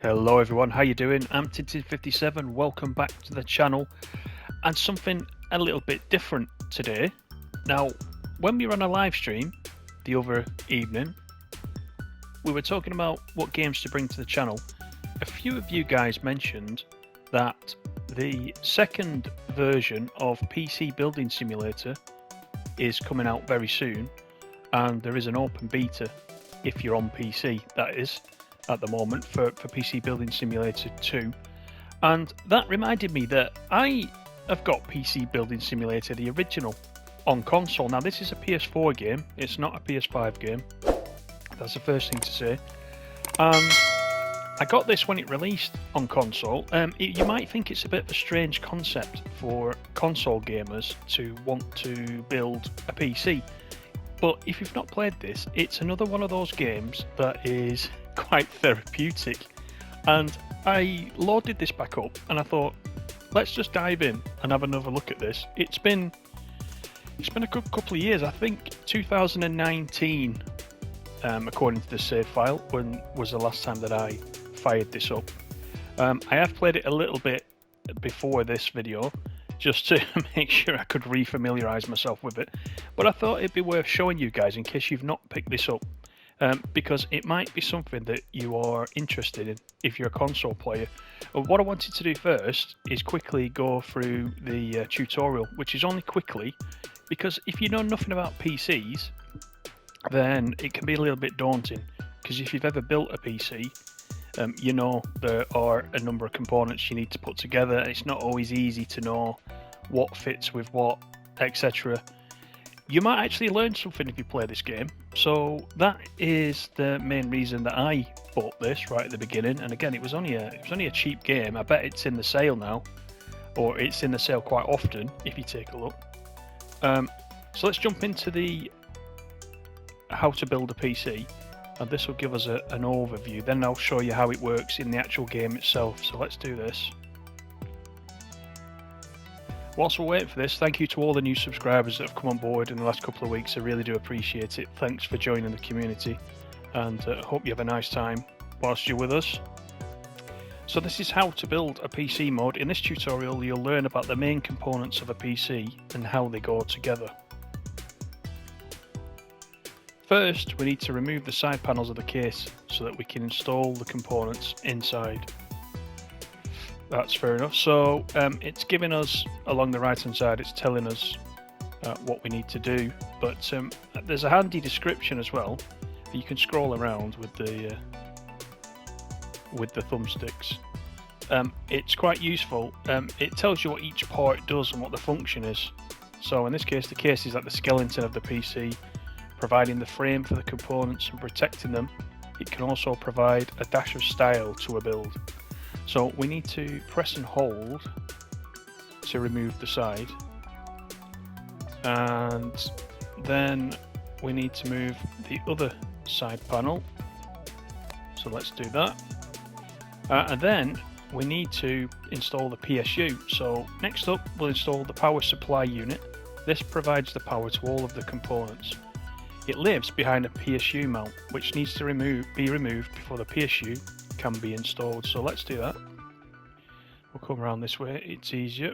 Hello everyone, how you doing? I'm Tintin57, welcome back to the channel, and something a little bit different today. Now, when we were on a live stream the other evening, we were talking about what games to bring to the channel. A few of you guys mentioned that the second version of PC Building Simulator is coming out very soon, and there is an open beta, if you're on PC, that is, at the moment for PC Building Simulator 2. And that reminded me that I have got PC Building Simulator, the original, on console. Now this is a PS4 game, it's not a PS5 game. That's the first thing to say. I got this when it released on console. You might think it's a bit of a strange concept for console gamers to want to build a PC. But if you've not played this, it's another one of those games that is quite therapeutic. And I loaded this back up and I thought, let's just dive in and have another look at this. It's been a good couple of years. I think 2019, according to the save file, was the last time that I fired this up. I have played it a little bit before this video, just to make sure I could refamiliarize myself with it, but I thought it'd be worth showing you guys in case you've not picked this up, because it might be something that you are interested in if you're a console player. What I wanted to do first is quickly go through the tutorial, which is only quickly, because if you know nothing about PCs, then it can be a little bit daunting, because if you've ever built a PC, you know there are a number of components you need to put together. It's not always easy to know what fits with what, etc. You might actually learn something if you play this game. So that is the main reason that I bought this right at the beginning. And again, it was only a cheap game. I bet it's in the sale now, or it's in the sale quite often if you take a look. So let's jump into the how to build a PC. And this will give us an overview. Then I'll show you how it works in the actual game itself. So let's do this. Whilst we're waiting for this, thank you to all the new subscribers that have come on board in the last couple of weeks. I really do appreciate it. Thanks for joining the community, and hope you have a nice time whilst you're with us. So this is how to build a PC mod. In this tutorial, you'll learn about the main components of a PC and how they go together. First, we need to remove the side panels of the case so that we can install the components inside. That's fair enough. So it's giving us, along the right hand side, it's telling us what we need to do, but there's a handy description as well. You can scroll around with the thumbsticks. It's quite useful. It tells you what each part does and what the function is. So in this case, the case is like the skeleton of the PC, providing the frame for the components and protecting them. It can also provide a dash of style to a build. So we need to press and hold to remove the side, and then we need to move the other side panel. So let's do that, and then we need to install the PSU. So next up, we'll install the power supply unit. This provides the power to all of the components. It lives behind a PSU mount, which needs to be removed before the PSU can be installed. So let's do that. We'll come around this way, it's easier.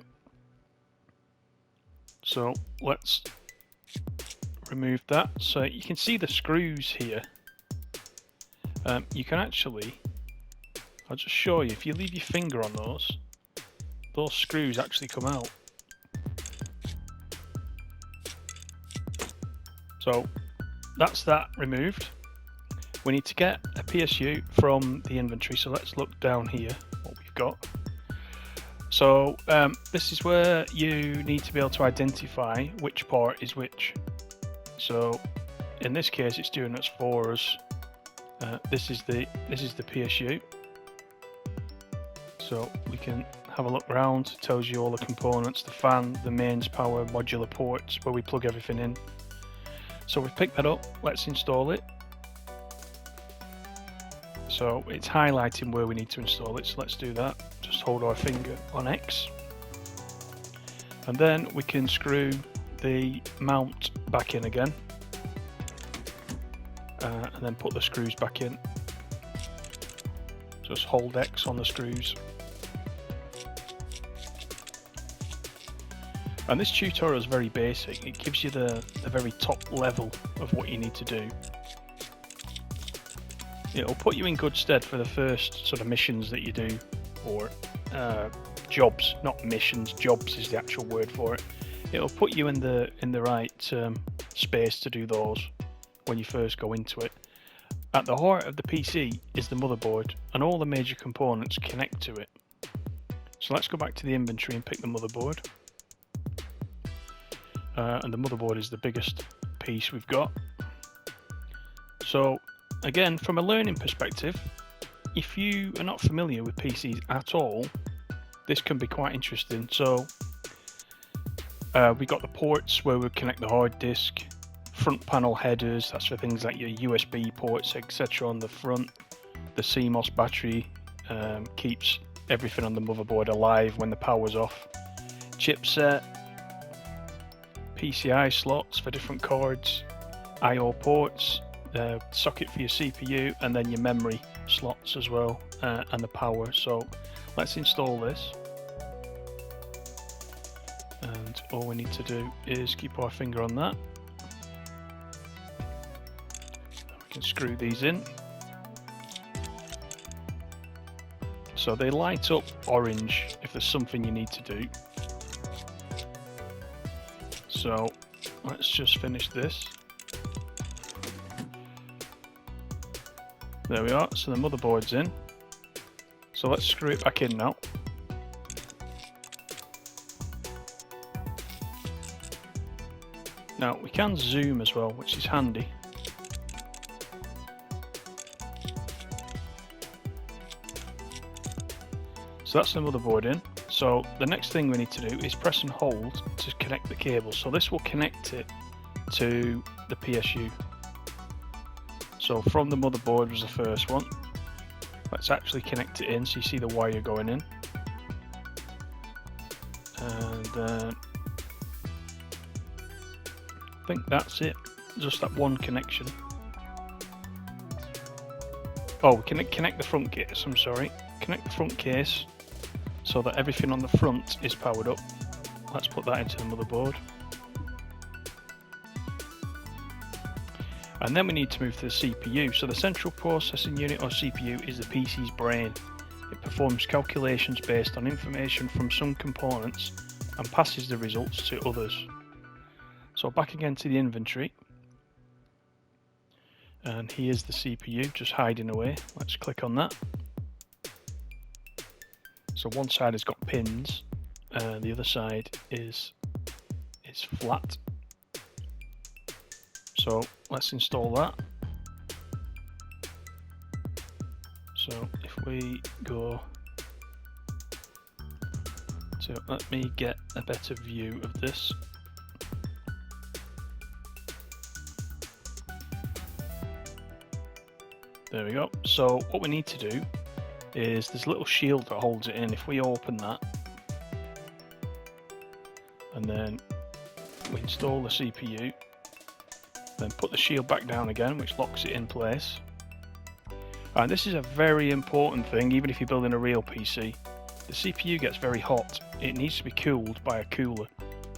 So let's remove that. So you can see the screws here. You can actually, I'll just show you, if you leave your finger on those screws actually come out. So that's that removed. We need to get a PSU from the inventory, so let's look down here what we've got. So this is where you need to be able to identify which part is which. So in this case, it's doing it for us. This is the PSU. So we can have a look around. It tells you all the components: the fan, the mains, power, modular ports, where we plug everything in. So we've picked that up. Let's install it. So it's highlighting where we need to install it, so let's do that. Just hold our finger on X, and then we can screw the mount back in again, and then put the screws back in. Just hold X on the screws. And this tutorial is very basic. It gives you the very top level of what you need to do. It'll put you in good stead for the first sort of missions that you do, or jobs, not missions. Jobs is the actual word for it. It'll put you in the right space to do those when you first go into it. At the heart of the PC is the motherboard, and all the major components connect to it. So let's go back to the inventory and pick the motherboard. And the motherboard is the biggest piece we've got. So again, from a learning perspective, if you are not familiar with PCs at all, this can be quite interesting. So we got the ports where we connect the hard disk, front panel headers, that's for things like your USB ports, etc. on the front. The CMOS battery keeps everything on the motherboard alive when the power's off. Chipset, PCI slots for different cards, I/O ports, socket for your CPU, and then your memory slots as well, and the power. So let's install this, and all we need to do is keep our finger on that. We can screw these in. So they light up orange if there's something you need to do. So let's just finish this. There we are, so the motherboard's in. So let's screw it back in now. Now we can zoom as well, which is handy. So that's the motherboard in. So the next thing we need to do is press and hold to connect the cable. So this will connect it to the PSU. So from the motherboard was the first one. Let's actually connect it in so you see the wire going in. And then I think that's it, just that one connection. Oh, we can connect the front case, I'm sorry. Connect the front case so that everything on the front is powered up. Let's put that into the motherboard. And then we need to move to the CPU. So the central processing unit, or CPU, is the PC's brain. It performs calculations based on information from some components and passes the results to others. So back again to the inventory. And here's the CPU just hiding away. Let's click on that. So one side has got pins, the other side is flat. So let's install that. So if we go to, let me get a better view of this. There we go. So what we need to do is there's a little shield that holds it in. If we open that and then we install the CPU, then put the shield back down again, which locks it in place. And this is a very important thing, even if you're building a real PC. The CPU gets very hot. It needs to be cooled by a cooler.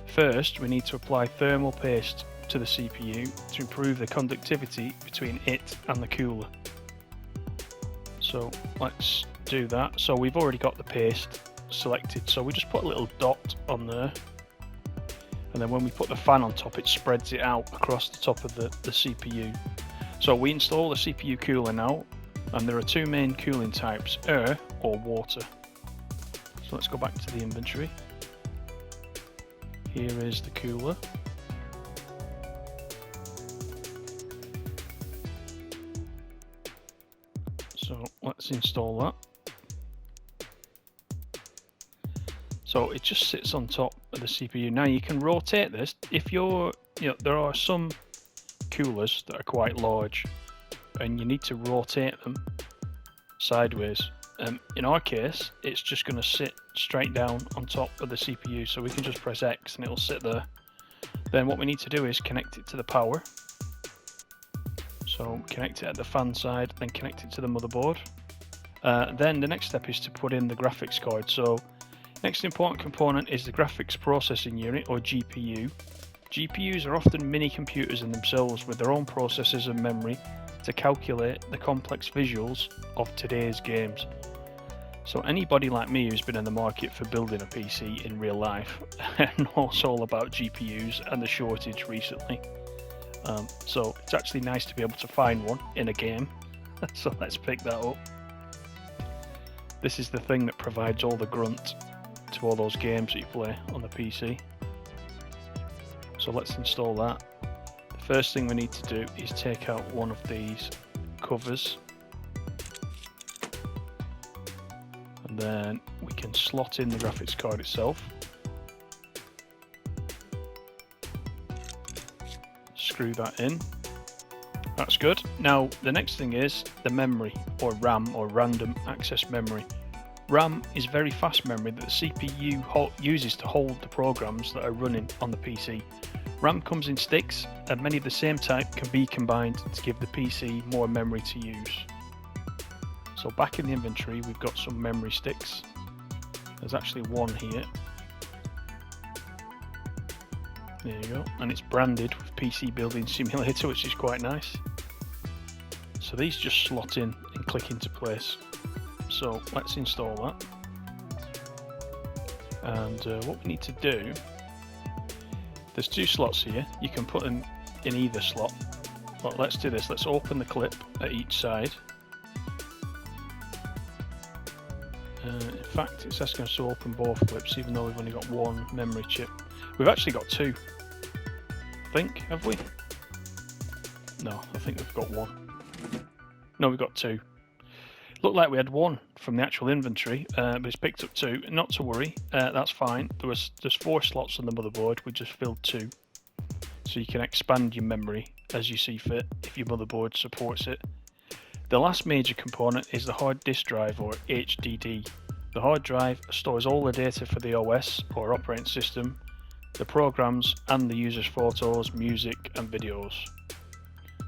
First, we need to apply thermal paste to the CPU to improve the conductivity between it and the cooler. So let's do that. So we've already got the paste selected, so we just put a little dot on there, and then when we put the fan on top, it spreads it out across the top of the CPU. So we install the CPU cooler now, and there are two main cooling types, air or water. So let's go back to the inventory. Here is the cooler. So let's install that. So it just sits on top of the CPU. Now you can rotate this if there are some coolers that are quite large and you need to rotate them sideways. In our case, it's just going to sit straight down on top of the CPU, so we can just press X and it'll sit there. Then what we need to do is connect it to the power. So connect it at the fan side, then connect it to the motherboard. Then the next step is to put in the graphics card. So next important component is the graphics processing unit, or GPU. GPUs are often mini computers in themselves with their own processors and memory to calculate the complex visuals of today's games. So anybody like me who's been in the market for building a PC in real life knows all about GPUs and the shortage recently. So it's actually nice to be able to find one in a game. So let's pick that up. This is the thing that provides all the grunt to all those games that you play on the PC. So let's install that. The first thing we need to do is take out one of these covers. And then we can slot in the graphics card itself. Screw that in. That's good. Now the next thing is the memory, or RAM, or random access memory. RAM is very fast memory that the CPU uses to hold the programs that are running on the PC. RAM comes in sticks, and many of the same type can be combined to give the PC more memory to use. So back in the inventory we've got some memory sticks. There's actually one here. There you go, and it's branded with PC Building Simulator, which is quite nice. So these just slot in and click into place. So let's install that. And what we need to do, there's two slots here. You can put them in either slot. But let's do this. Let's open the clip at each side. In fact, it's asking us to open both clips, even though we've only got one memory chip. We've actually got two, I think, have we? No, I think we've got one. No, we've got two. Looked like we had one from the actual inventory, but it's picked up two. Not to worry, that's fine. There's 4 slots on the motherboard, we just filled 2. So you can expand your memory as you see fit, if your motherboard supports it. The last major component is the hard disk drive, or HDD. The hard drive stores all the data for the OS, or operating system, the programs, and the user's photos, music, and videos.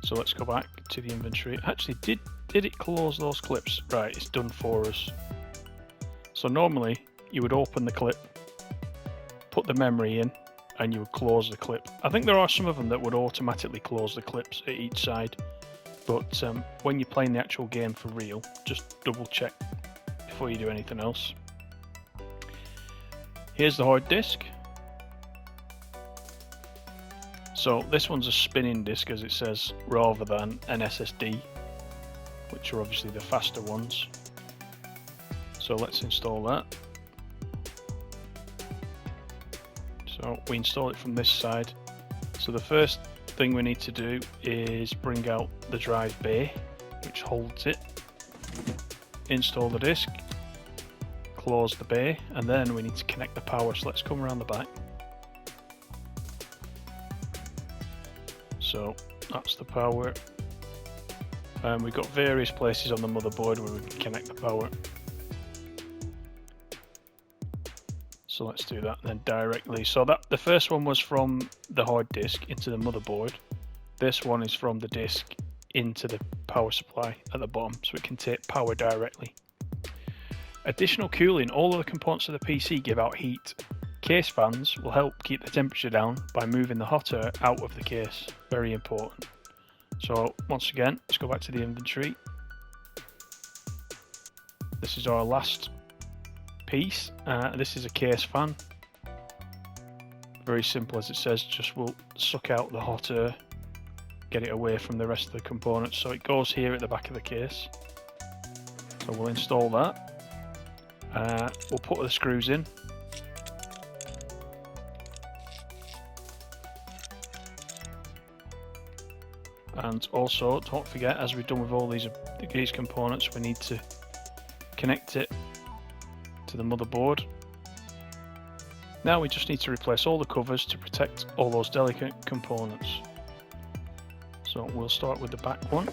So let's go back to the inventory. Actually, did it close those clips? Right, it's done for us. So normally you would open the clip, put the memory in, and you would close the clip. I think there are some of them that would automatically close the clips at each side, but when you're playing the actual game for real, just double check before you do anything else. Here's the hard disk. So this one's a spinning disk, as it says, rather than an SSD, which are obviously the faster ones. So let's install that. So we install it from this side. So the first thing we need to do is bring out the drive bay, which holds it. Install the disk, close the bay, and then we need to connect the power. So let's come around the back. So that's the power. We've got various places on the motherboard where we can connect the power. So let's do that then directly. So that the first one was from the hard disk into the motherboard. This one is from the disk into the power supply at the bottom, so it can take power directly. Additional cooling. All of the components of the PC give out heat. Case fans will help keep the temperature down by moving the hot air out of the case. Very important. So once again, let's go back to the inventory. This is our last piece. This is a case fan. Very simple, as it says, just will suck out the hot air, get it away from the rest of the components. So it goes here at the back of the case. So we'll install that. We'll put the screws in. And also, don't forget, as we've done with all these components, we need to connect it to the motherboard. Now we just need to replace all the covers to protect all those delicate components. So we'll start with the back one.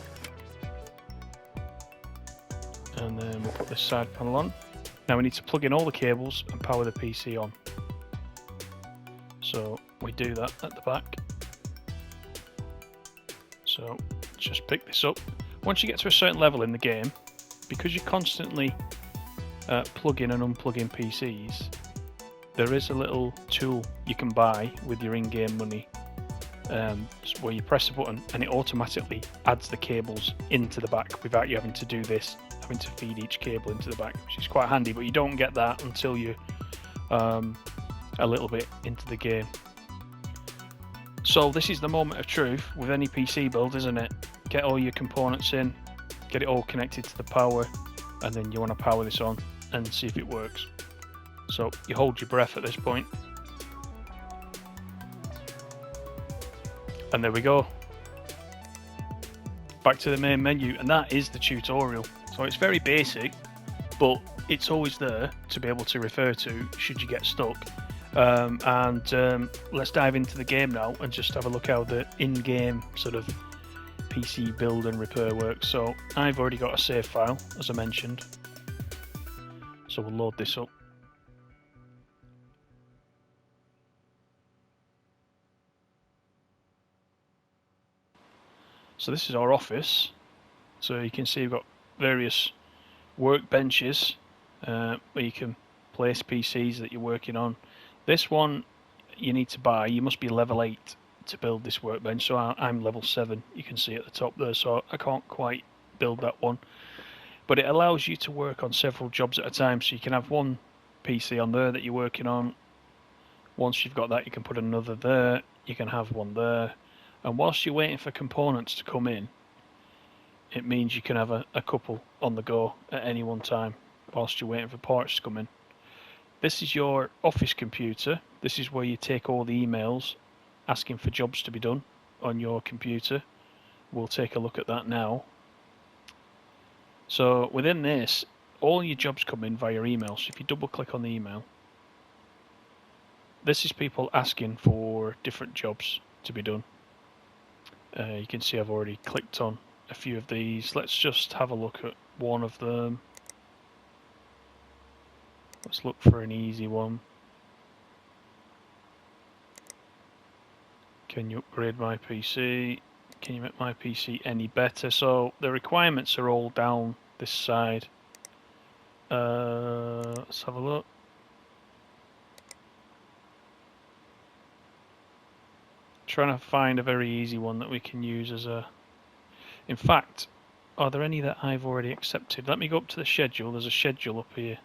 And then we'll put this side panel on. Now we need to plug in all the cables and power the PC on. So we do that at the back. So just pick this up. Once you get to a certain level in the game, because you're constantly plugging and unplugging PCs, there is a little tool you can buy with your in-game money where you press a button and it automatically adds the cables into the back without you having to do this, having to feed each cable into the back, which is quite handy, but you don't get that until you're a little bit into the game. So this is the moment of truth with any PC build, isn't it? Get all your components in, get it all connected to the power, and then you want to power this on and see if it works. So you hold your breath at this point. And there we go. Back to the main menu, and that is the tutorial. So it's very basic, but it's always there to be able to refer to should you get stuck. Let's dive into the game now and just have a look how the in-game sort of PC build and repair works. So I've already got a save file, as I mentioned. So we'll load this up. So this is our office. So you can see we've got various workbenches where you can place PCs that you're working on. This one you need to buy. You must be level 8 to build this workbench. So I'm level 7. You can see at the top there. So I can't quite build that one. But it allows you to work on several jobs at a time. So you can have one PC on there that you're working on. Once you've got that, you can put another there. You can have one there. And whilst you're waiting for components to come in, it means you can have a couple on the go at any one time whilst you're waiting for parts to come in. This is your office computer. This is where you take all the emails asking for jobs to be done on your computer. We'll take a look at that now. So within this, all your jobs come in via email. So if you double click on the email, this is people asking for different jobs to be done. You can see I've already clicked on a few of these. Let's just have a look at one of them. Let's look for an easy one. Can you upgrade my PC? Can you make my PC any better? So the requirements are all down this side. Let's have a look. Trying to find a very easy one that we can use as a... In fact, are there any that I've already accepted? Let me go up to the schedule. There's a schedule up here.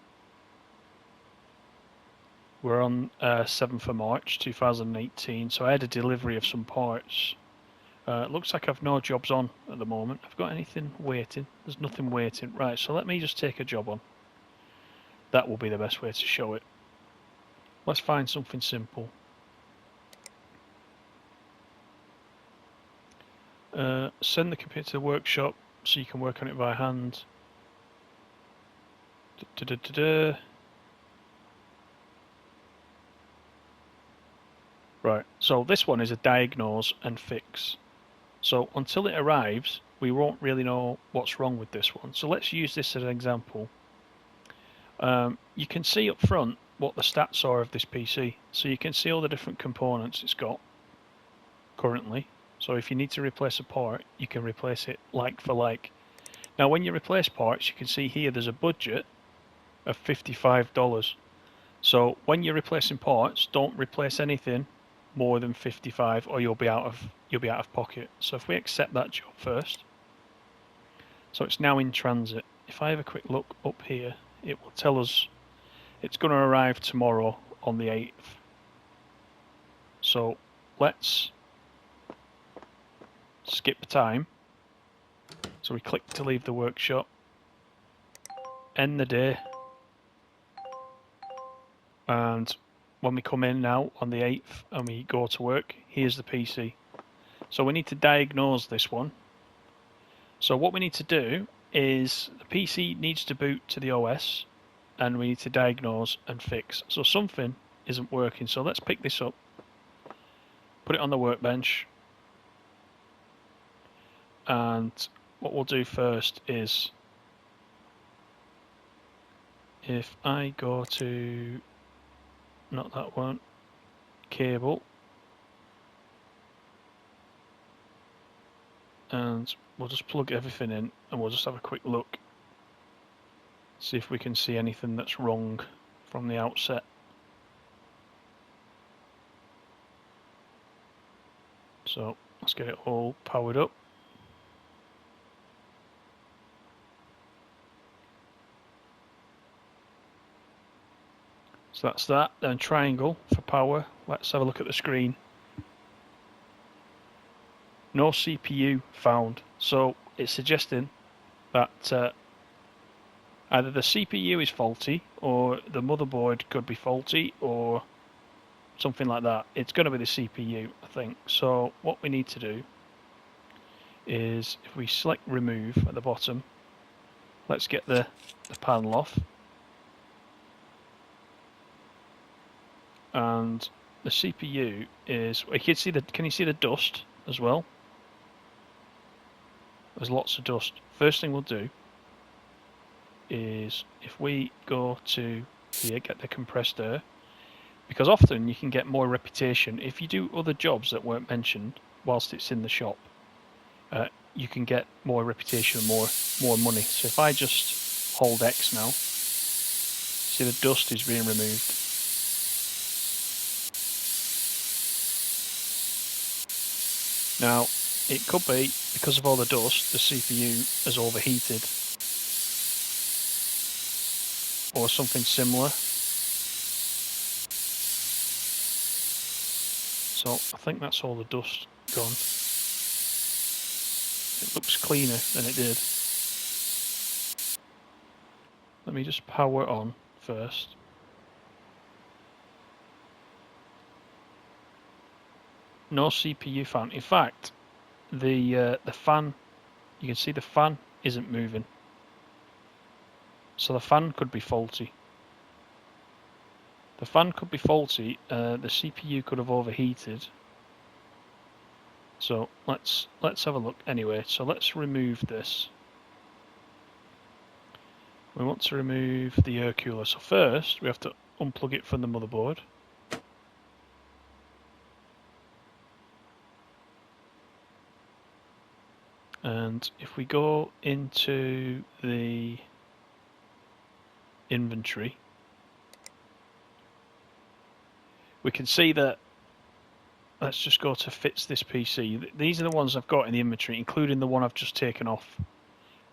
We're on 7th of March 2018, so I had a delivery of some parts. It looks like I've no jobs on at the moment. I've got anything waiting? There's nothing waiting. Right, so let me just take a job on. That will be the best way to show it. Let's find something simple. Send the computer to the workshop so you can work on it by hand. Right, so this one is a diagnose and fix. So until it arrives, we won't really know what's wrong with this one. So let's use this as an example. You can see up front what the stats are of this PC. So you can see all the different components it's got currently. So if you need to replace a part, you can replace it like for like. Now when you replace parts, you can see here there's a budget of $55. So when you're replacing parts, don't replace anything more than 55 or you'll be out of pocket. So if we accept that job first, so it's now in transit. If I have a quick look up here, it will tell us it's going to arrive tomorrow on the 8th. So let's skip time. So we click to leave the workshop, end the day, and when we come in now on the 8th and we go to work, here's the PC. So we need to diagnose this one. So what we need to do is the PC needs to boot to the OS and we need to diagnose and fix. So something isn't working. So let's pick this up, put it on the workbench, and what we'll do first is if I go to, not that one, cable, and we'll just plug everything in and we'll just have a quick look See if we can see anything that's wrong from the outset. So let's get it all powered up. So that's that. Then triangle for power. Let's have a look at the screen. No CPU found. So it's suggesting that either the CPU is faulty or the motherboard could be faulty or something like that. It's going to be the CPU, I think. So what we need to do is if we select remove at the bottom, let's get the panel off. And the CPU is, can you see the dust as well? There's lots of dust. First thing we'll do is if we go to here, get the compressed air, because often you can get more reputation if you do other jobs that weren't mentioned whilst it's in the shop. You can get more reputation, more money. So if I just hold X now, see the dust is being removed. Now it could be because of all the dust the CPU has overheated or something similar. So I think that's all the dust gone. It looks cleaner than it did. Let me just power on first. No CPU fan. In fact, the fan, you can see the fan isn't moving. So the fan could be faulty. The fan could be faulty. The CPU could have overheated. So let's have a look anyway. So let's remove this. We want to remove the air cooler. So first we have to unplug it from the motherboard. And if we go into the inventory, we can see that, let's just go to fits this PC. These are the ones I've got in the inventory, including the one I've just taken off.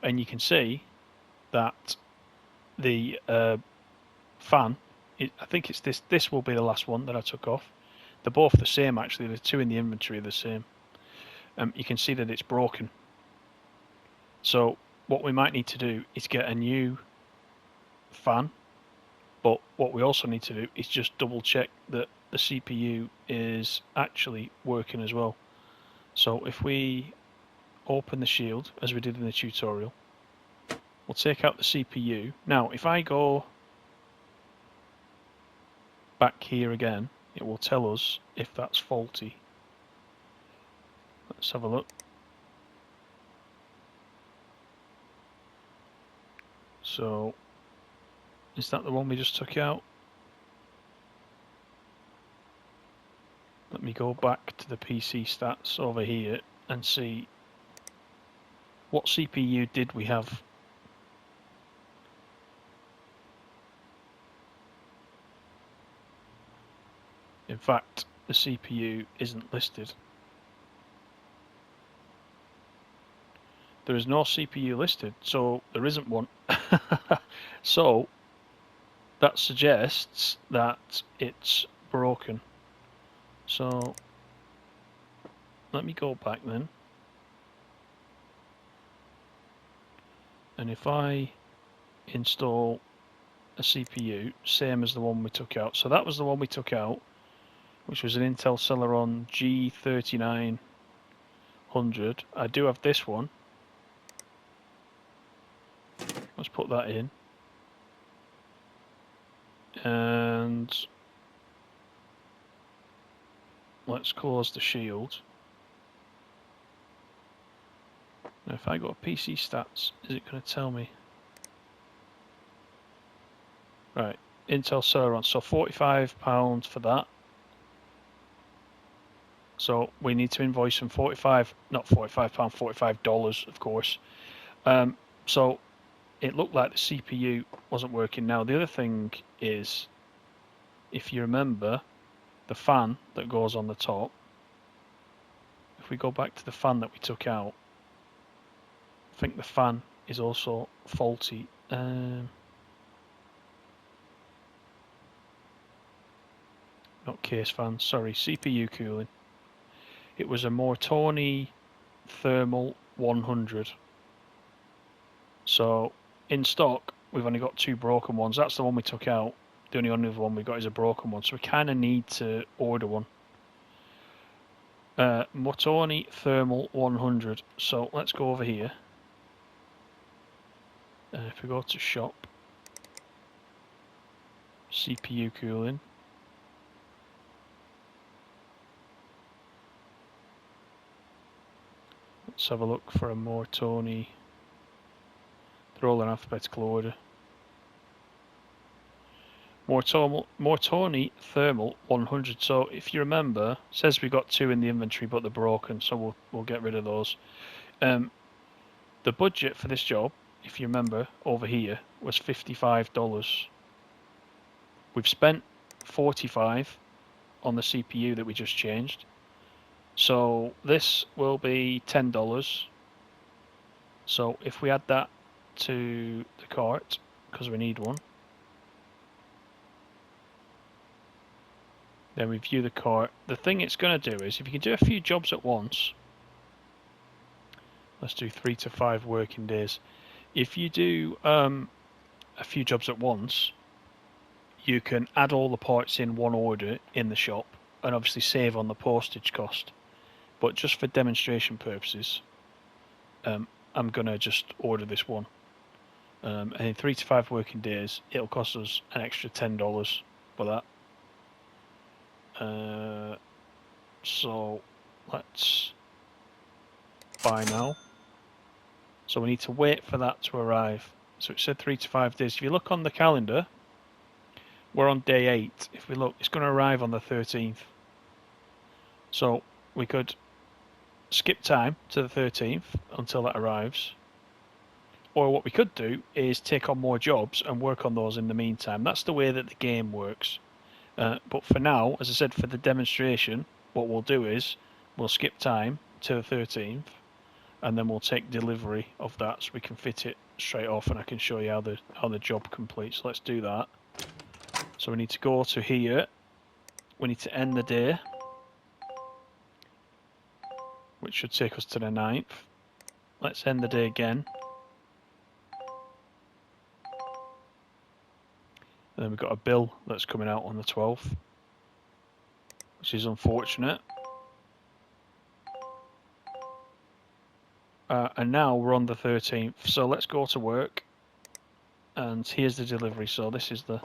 And you can see that the fan, I think it's this will be the last one that I took off. They're both the same actually, the two in the inventory are the same. You can see that it's broken. So what we might need to do is get a new fan, but what we also need to do is just double check that the CPU is actually working as well. So if we open the shield as we did in the tutorial, we'll take out the CPU. Now if I go back here again, it will tell us if that's faulty. Let's have a look. So is that the one we just took out? Let me go back to the PC stats over here and see what CPU did we have. In fact, the CPU isn't listed. There is no CPU listed, so there isn't one. So that suggests that it's broken. So let me go back then. And if I install a CPU, same as the one we took out. So that was the one we took out, which was an Intel Celeron G3900. I do have this one. Let's put that in. And let's close the shield. Now if I go to PC stats, is it going to tell me? Right, Intel Celeron, so £45 for that. So we need to invoice them not £45, $45 of course. So it looked like the CPU wasn't working. Now the other thing is, if you remember, the fan that goes on the top, if we go back to the fan that we took out, I think the fan is also faulty. Not case fan, sorry, CPU cooling. It was a Mortoni Thermal 100. So in stock, we've only got 2 broken ones. That's the one we took out. The only other one we got is a broken one. So we kind of need to order one. Mortoni Thermal 100. So let's go over here. If we go to shop, CPU cooling. Let's have a look for a Mortoni. They're all in alphabetical order. Mortoni Thermal 100. So if you remember, it says we got 2 in the inventory, but they're broken, so we'll get rid of those. The budget for this job, if you remember, over here was $55. We've spent $45 on the CPU that we just changed. So this will be $10. So if we add that to the cart, because we need one, then we view the cart. The thing it's going to do is, if you can do a few jobs at once, let's do 3 to 5 working days. If you do a few jobs at once, you can add all the parts in one order in the shop and obviously save on the postage cost. But just for demonstration purposes, I'm going to just order this one. And in 3 to 5 working days, it'll cost us an extra $10 for that. So let's buy now. So we need to wait for that to arrive. So it said 3 to 5 days. If you look on the calendar, we're on day 8. If we look, it's going to arrive on the 13th. So we could skip time to the 13th until that arrives. Or what we could do is take on more jobs and work on those in the meantime. That's the way that the game works. But for now, as I said, for the demonstration, what we'll do is we'll skip time to the 13th, and then we'll take delivery of that so we can fit it straight off, and I can show you how the job completes. So let's do that. So we need to go to here. We need to end the day, which should take us to the 9th. Let's end the day again. And then we've got a bill that's coming out on the 12th, which is unfortunate. And now we're on the 13th, so let's go to work. And here's the delivery. So this is the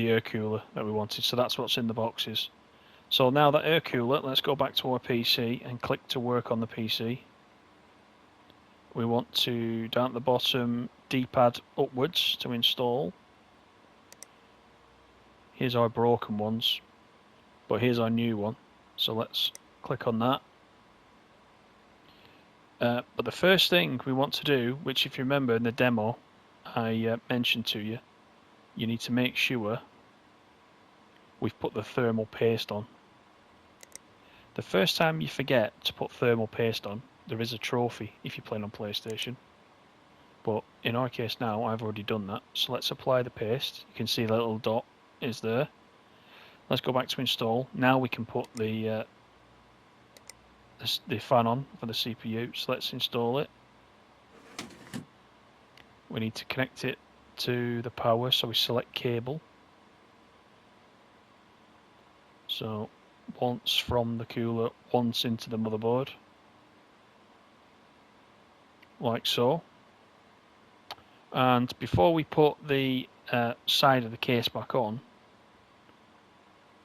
air cooler that we wanted. So that's what's in the boxes. So now that air cooler, let's go back to our PC and click to work on the PC. We want to, down at the bottom, D-pad upwards to install. Here's our broken ones, but here's our new one. So let's click on that. But the first thing we want to do, which if you remember in the demo I mentioned to you, you need to make sure we've put the thermal paste on. The first time you forget to put thermal paste on, there is a trophy if you're playing on PlayStation. But in our case now, I've already done that. So let's apply the paste. You can see the little dot is there. Let's go back to install. Now we can put the fan on for the CPU. So let's install it. We need to connect it to the power, so we select cable. So once from the cooler, once into the motherboard, like so. And before we put the side of the case back on,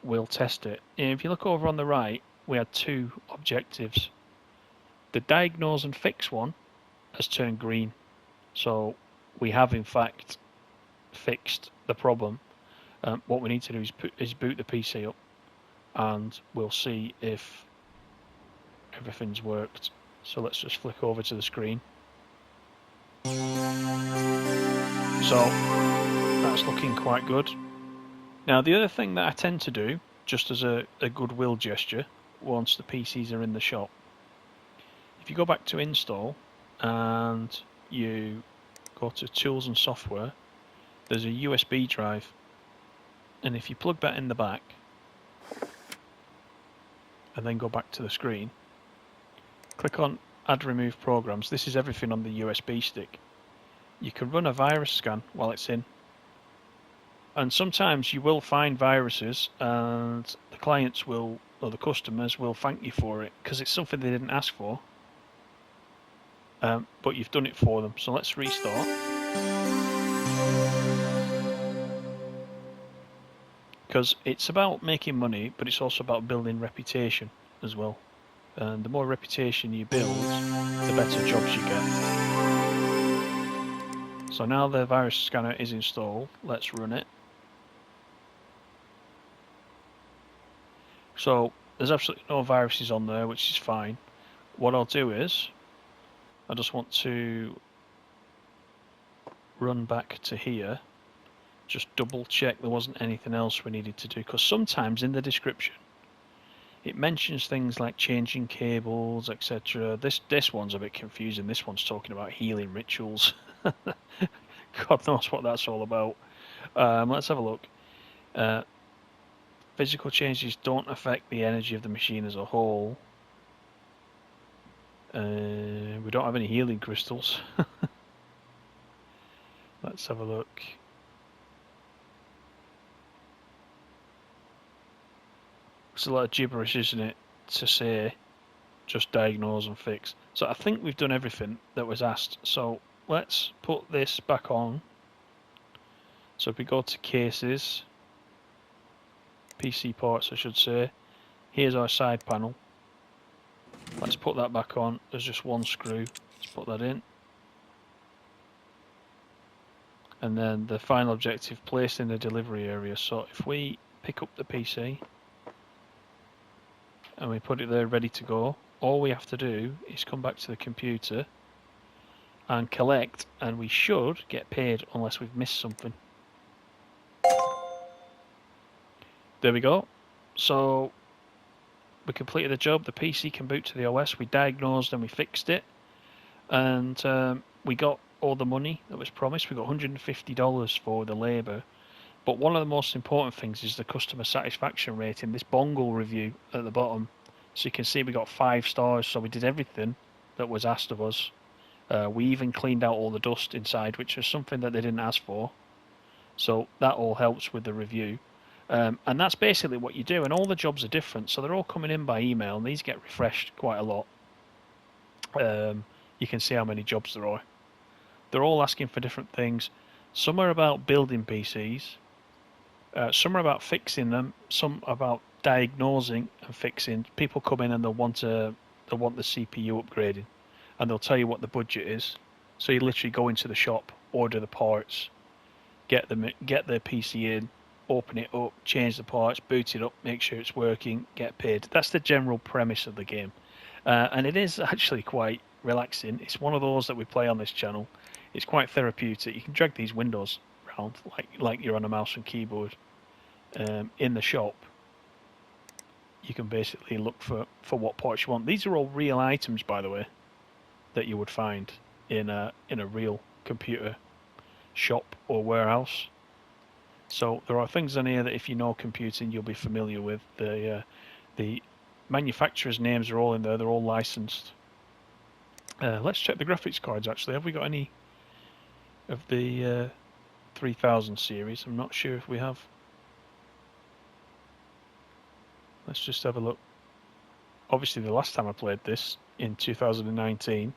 we'll test it. If you look over on the right, we had 2 objectives. The diagnose and fix one has turned green, so we have in fact fixed the problem. What we need to do is boot the PC up, and we'll see if everything's worked. So let's just flick over to the screen. So that's looking quite good. Now the other thing that I tend to do, just as a goodwill gesture, once the PCs are in the shop, if you go back to install and you go to tools and software, there's a USB drive, and if you plug that in the back and then go back to the screen, click on add remove programs. This is everything on the USB stick. You can run a virus scan while it's in, and sometimes you will find viruses and the clients will, or the customers will, thank you for it because it's something they didn't ask for, but you've done it for them. So let's restart. Because it's about making money, but it's also about building reputation as well. And the more reputation you build, the better jobs you get. So now the virus scanner is installed. Let's run it. So there's absolutely no viruses on there, which is fine. What I'll do is, I just want to run back to here, just double check there wasn't anything else we needed to do, because sometimes in the description it mentions things like changing cables, etc. This one's a bit confusing. This one's talking about healing rituals. God knows what that's all about. Let's have a look. Physical changes don't affect the energy of the machine as a whole. We don't have any healing crystals. Let's have a look. It's a lot of gibberish, isn't it, to say just diagnose and fix. So I think we've done everything that was asked. So let's put this back on. So if we go to cases, PC parts I should say, here's our side panel. Let's put that back on. There's just one screw. Let's put that in. And then the final objective, placed in the delivery area. So if we pick up the PC and we put it there ready to go, all we have to do is come back to the computer and collect, and we should get paid unless we've missed something. There we go. So we completed the job. The PC can boot to the OS. We diagnosed and we fixed it, and we got all the money that was promised. We got $150 for the labour. But one of the most important things is the customer satisfaction rating, this Bongle review at the bottom. So you can see we got 5 stars, so we did everything that was asked of us. We even cleaned out all the dust inside, which was something that they didn't ask for. So that all helps with the review. And that's basically what you do, and all the jobs are different, so they're all coming in by email, and these get refreshed quite a lot. You can see how many jobs there are. They're all asking for different things. Some are about building PCs, some are about fixing them, some are about diagnosing and fixing. People come in and they'll want the CPU upgrading, and they'll tell you what the budget is. So you literally go into the shop, order the parts, get the PC in, open it up, change the parts, boot it up, make sure it's working, get paid. That's the general premise of the game. And it is actually quite relaxing. It's one of those that we play on this channel. It's quite therapeutic. You can drag these windows around like you're on a mouse and keyboard. In the shop, you can basically look for what parts you want. These are all real items, by the way, that you would find in a real computer shop or warehouse. So there are things in here that if you know computing, you'll be familiar with. The manufacturers' names are all in there. They're all licensed. Let's check the graphics cards, actually. Have we got any of the 3000 series? I'm not sure if we have. Let's just have a look. Obviously, the last time I played this, in 2019,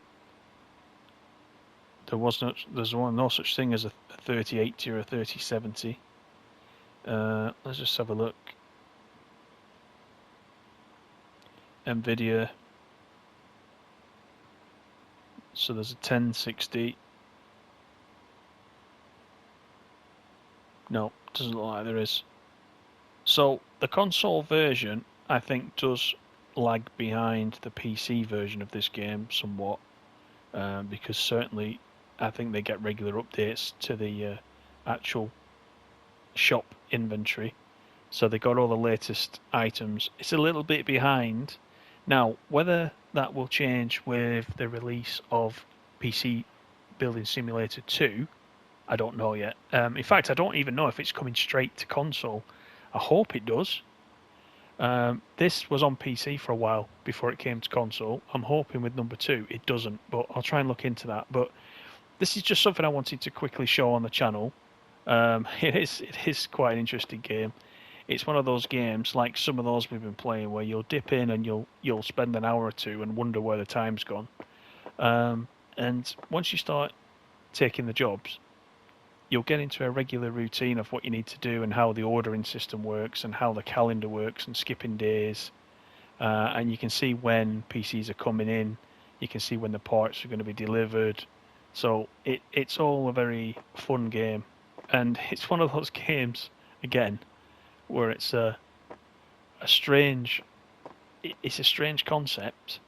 there's no such thing as a 3080 or a 3070. Let's just have a look. NVIDIA. So there's a 1060. No, doesn't look like there is. So the console version, I think, does lag behind the PC version of this game somewhat, because certainly I think they get regular updates to the actual shop inventory. So they got all the latest items. It's a little bit behind. Now, whether that will change with the release of PC Building Simulator 2, I don't know yet. In fact, I don't even know if it's coming straight to console. I hope it does. This was on PC for a while before it came to console. I'm hoping with number 2 it doesn't, but I'll try and look into that. But this is just something I wanted to quickly show on the channel. It is quite an interesting game. It's one of those games like some of those we've been playing where you'll dip in and you'll spend an hour or two and wonder where the time's gone. And once you start taking the jobs, you'll get into a regular routine of what you need to do and how the ordering system works and how the calendar works and skipping days. And you can see when PCs are coming in. You can see when the parts are going to be delivered. So it's all a very fun game. And it's one of those games, again, where it's a strange concept,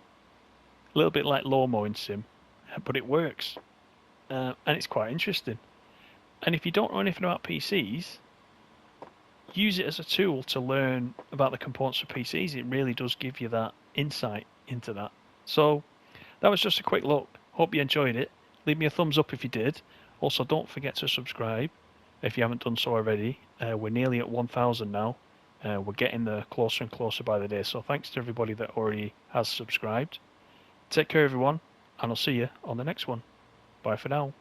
a little bit like lawn mowing sim, but it works, and it's quite interesting. And if you don't know anything about PCs, use it as a tool to learn about the components of PCs. It really does give you that insight into that. So that was just a quick look. Hope you enjoyed it. Leave me a thumbs up if you did. Also, don't forget to subscribe if you haven't done so already. We're nearly at 1,000 now. We're getting there closer and closer by the day. So thanks to everybody that already has subscribed. Take care, everyone, and I'll see you on the next one. Bye for now.